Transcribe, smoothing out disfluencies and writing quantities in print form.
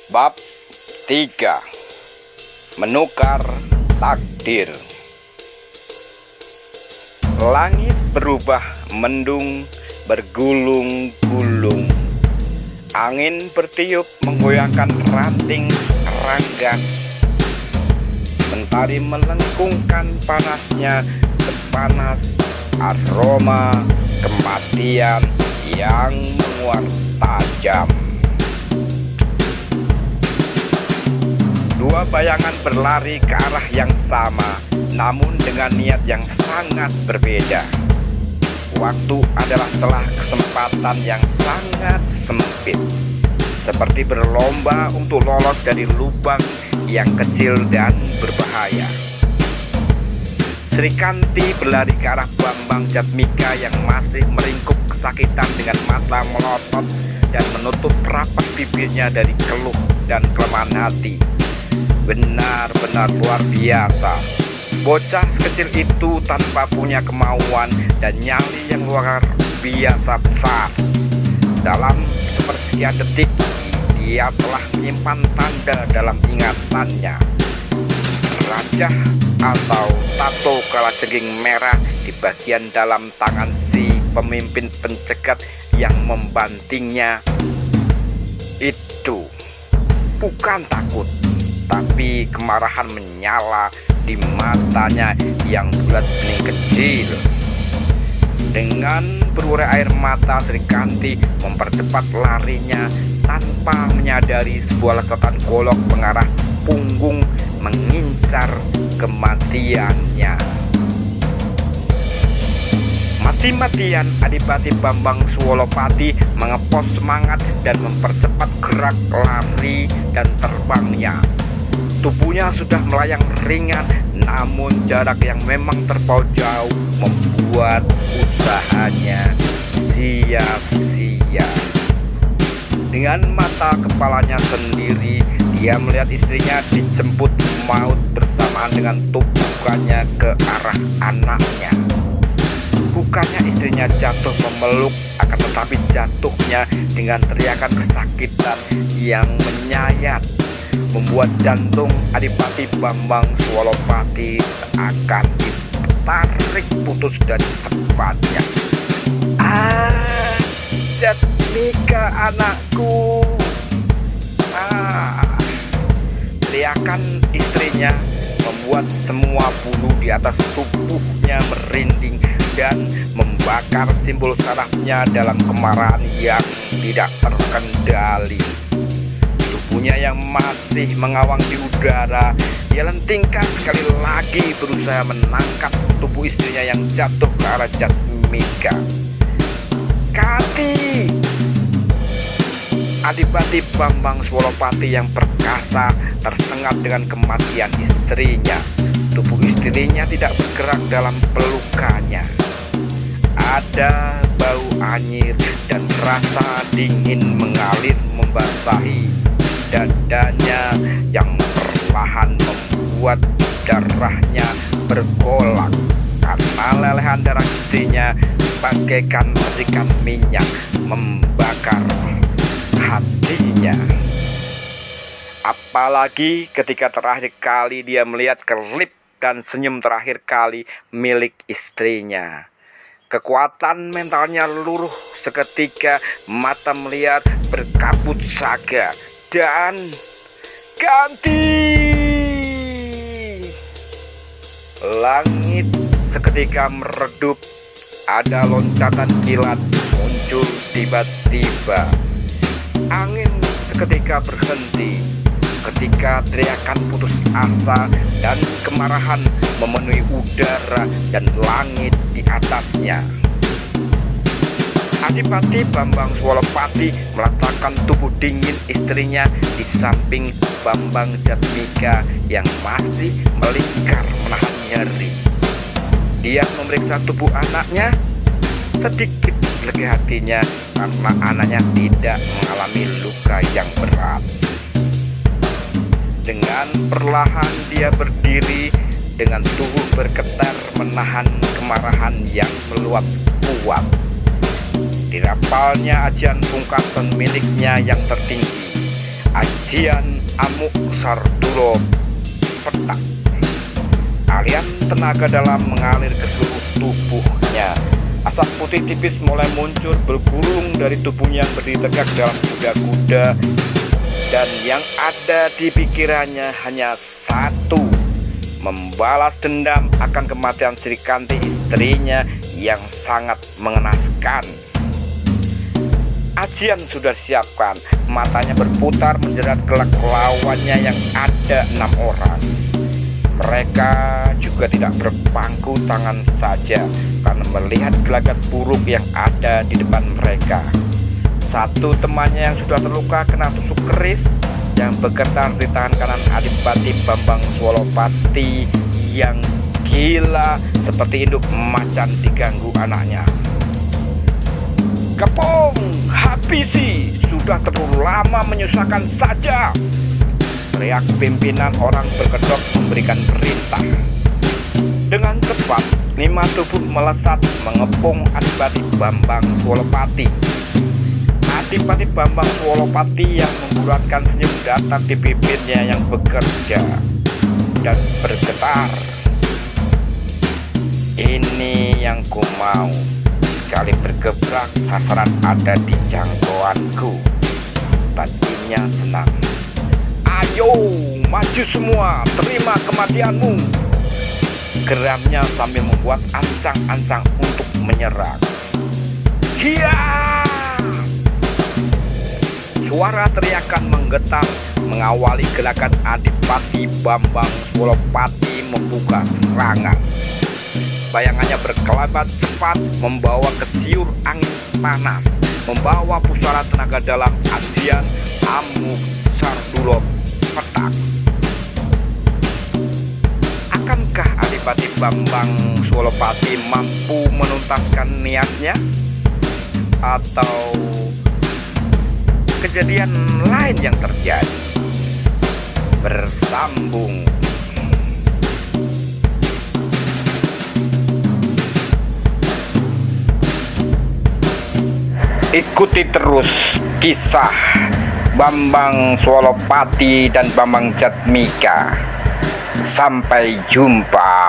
Bab 3. Menukar takdir. Langit berubah mendung, bergulung-gulung. Angin bertiup menggoyangkan ranting ranggas. Mentari melengkungkan panasnya sepanas aroma kematian yang menguat tajam. Dua bayangan berlari ke arah yang sama, namun dengan niat yang sangat berbeda. Waktu adalah celah kesempatan yang sangat sempit, seperti berlomba untuk lolos dari lubang yang kecil dan berbahaya. Sri Kanti berlari ke arah Bambang Jatmika yang masih meringkuk kesakitan dengan mata melotot dan menutup rapat bibirnya dari keluh dan kelemahan hati. Benar-benar luar biasa. Bocah sekecil itu tanpa punya kemauan dan nyali yang luar biasa besar. Dalam sepersekian detik, dia telah menyimpan tanda dalam ingatannya. Rajah atau tato kalajengking merah di bagian dalam tangan si pemimpin pencegat yang membantingnya. Itu bukan takut, tapi kemarahan menyala di matanya yang bulat bening kecil. Dengan berurai air mata, Sri Kanti mempercepat larinya tanpa menyadari sebuah lesotan golok mengarah punggung mengincar kematiannya. Mati-matian Adipati Bambang Suwolopati mengepos semangat dan mempercepat gerak lari dan terbangnya. Tubuhnya sudah melayang ringan, namun jarak yang memang terpaut jauh membuat usahanya sia-sia. Dengan mata kepalanya sendiri, dia melihat istrinya dijemput maut bersamaan dengan tumpukannya ke arah anaknya. Bukannya istrinya jatuh memeluk, akan tetapi jatuhnya dengan teriakan kesakitan yang menyayat, membuat jantung Adipati Bambang Suwolopati seakan ditarik putus dari tempatnya. Jatmika anakku! Teriakan istrinya membuat semua bulu di atas tubuhnya merinding dan membakar simbol sarafnya dalam kemarahan yang tidak terkendali. Tubuhnya yang masih mengawang di udara, ia lentingkan sekali lagi berusaha menangkap tubuh istrinya yang jatuh ke arah Jatmika. Kanti! Adipati Bambang Suwolopati yang perkasa tersengat dengan kematian istrinya. Tubuh istrinya tidak bergerak dalam pelukannya. Ada bau anyir dan rasa dingin mengalir membasahi dadanya yang perlahan membuat darahnya bergolak karena lelehan darah istrinya bagaikan percikan minyak membakar hatinya. Apalagi ketika terakhir kali dia melihat kelip dan senyum terakhir kali milik istrinya. Kekuatan mentalnya luruh seketika, mata melihat berkabut saga dan Kanti! Langit seketika meredup, ada loncatan kilat muncul tiba-tiba. Angin seketika berhenti ketika teriakan putus asa dan kemarahan memenuhi udara dan langit di atasnya. Adipati Bambang Suwolopati meletakkan tubuh dingin istrinya di samping Bambang Jatmika yang masih melingkar menahan nyeri. Dia memeriksa tubuh anaknya. Sedikit lega hatinya karena anaknya tidak mengalami luka yang berat. Dengan perlahan dia berdiri dengan tubuh bergetar menahan kemarahan yang meluap kuat. Dirapalnya ajian pungkasan miliknya yang tertinggi, Ajian Amuk Sardulo Petak, alias tenaga dalam mengalir ke seluruh tubuhnya. Asap putih tipis mulai muncul bergulung dari tubuhnya yang berdiri tegak dalam kuda-kuda, dan yang ada di pikirannya hanya satu: membalas dendam akan kematian Sri Kanti, istrinya yang sangat mengenaskan. Ajian sudah disiapkan, matanya berputar menjerat kelak lawannya yang ada 6 orang. Mereka juga tidak berpangku tangan saja karena melihat gelagat buruk yang ada di depan mereka. Satu temannya yang sudah terluka kena tusuk keris yang bergetar di tangan kanan Adipati Bambang Swolopati yang gila seperti induk macan diganggu anaknya. "Kepong, habisi, sudah terlalu lama menyusahkan saja!" teriak pimpinan orang berkedok memberikan perintah. Dengan cepat 5 tubuh melesat mengepung Adipati Bambang Swolopati. Adipati Bambang Swolopati yang membulatkan senyum datar di bibirnya yang bekerja dan bergetar. "Ini yang ku mau. Sekali bergebrak, sasaran ada di jangkauanku." Tadinya senang. "Ayo, maju semua, terima kematianmu!" geramnya sambil membuat ancang-ancang untuk menyerang. "Hiya!" Suara teriakan menggetar mengawali gerakan Adipati Bambang Swolopati membuka serangan. Bayangannya berkelebat cepat, membawa kesiur angin panas, membawa pusara tenaga dalam Ajian Amuk Sardulo Petak. Akankah Adipati Bambang Swolopati mampu menuntaskan niatnya? Atau kejadian lain yang terjadi? Bersambung. Ikuti terus kisah Bambang Swolopati dan Bambang Jatmika. Sampai jumpa.